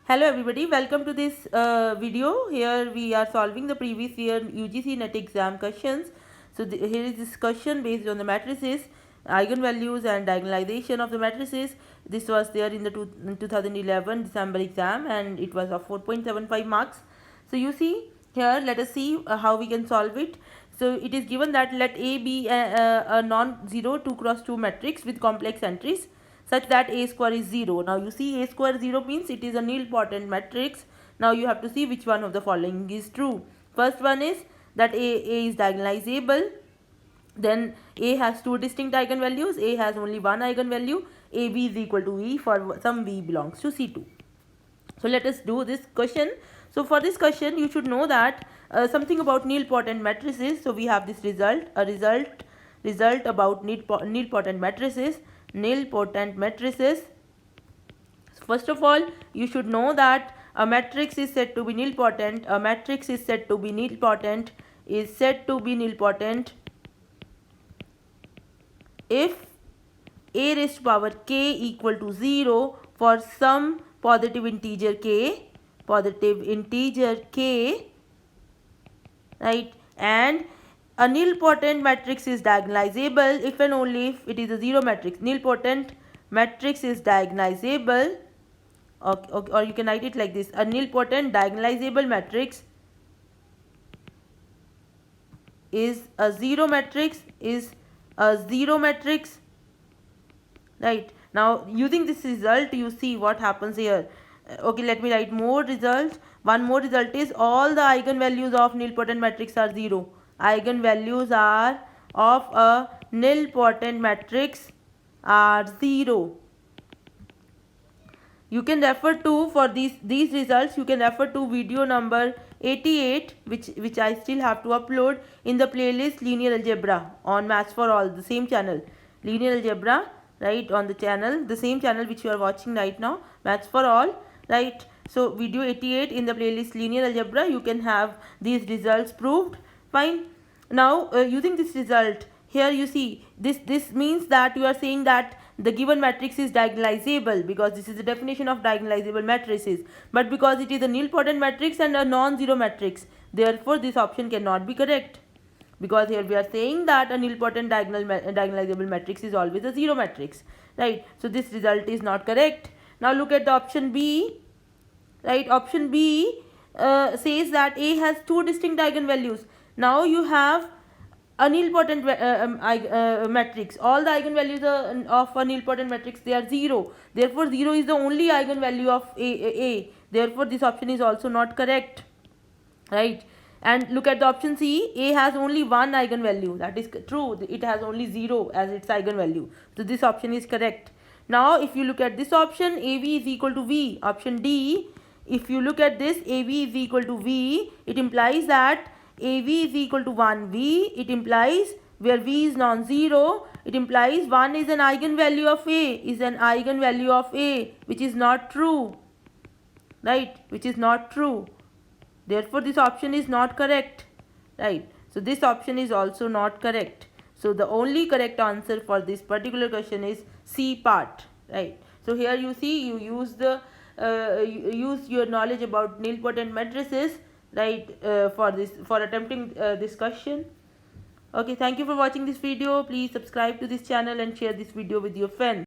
Hello everybody, welcome to this video. Here we are solving the previous year UGC NET exam questions. So here is this question based on the matrices, eigenvalues and diagonalization of the matrices. This was there in the 2011 December exam and it was of 4.75 marks. So you see here, let us see how we can solve it. So it is given that let A be a non-zero 2 cross 2 matrix with complex entries such that A square is 0. Now you see A square 0 means it is a nilpotent matrix. Now you have to see which one of the following is true. First one is that A is diagonalizable. Then A has two distinct eigenvalues. A has only one eigenvalue. AB is equal to V for some V belongs to C2. So let us do this question. So for this question you should know that something about nilpotent matrices. So we have this result about nilpotent matrices. First of all, you should know that a matrix is said to be nilpotent. A matrix is said to be nilpotent if A raised to power k equal to 0 for some positive integer k, right? And a nilpotent matrix is diagonalizable if and only if it is a zero matrix. Nilpotent matrix is diagonalizable, or you can write it like this: a nilpotent diagonalizable matrix is a zero matrix, right? Now using this result, you see what happens here. Okay, let me write more results. One more result is all the eigenvalues of nilpotent matrix are 0. Eigenvalues are of a nilpotent matrix are 0. You can refer to, for these results, you can refer to video number 88, which I still have to upload in the playlist Linear Algebra on Maths for All, the same channel, Linear Algebra, right, on the channel, the same channel which you are watching right now, Maths for All, right. So video 88 in the playlist Linear Algebra, you can have these results proved. Fine. Now using this result, here you see this means that you are saying that the given matrix is diagonalizable, because this is the definition of diagonalizable matrices. But because it is a nilpotent matrix and a non-zero matrix, therefore this option cannot be correct, because here we are saying that a nilpotent diagonalizable matrix is always a zero matrix, right? So this result is not correct. Now look at the option B, right? Option B says that A has two distinct eigenvalues. Now you have a nilpotent matrix. All the eigenvalues of a nilpotent matrix, they are 0. Therefore 0 is the only eigenvalue of A. Therefore this option is also not correct, right? And look at the option C. A has only one eigenvalue. That is true. It has only 0 as its eigenvalue. So this option is correct. Now if you look at this option, AB is equal to V. Option D, if you look at this, AB is equal to V, it implies that AB is equal to 1V. It implies, where V is non-zero, it implies 1 is an eigenvalue of A, which is not true, right? Which is not true. Therefore this option is not correct, right? So this option is also not correct. So the only correct answer for this particular question is C part, right? So here you see, you use the use your knowledge about nilpotent matrices, right, for attempting this question. Okay, thank you for watching this video. Please subscribe to this channel and share this video with your friends.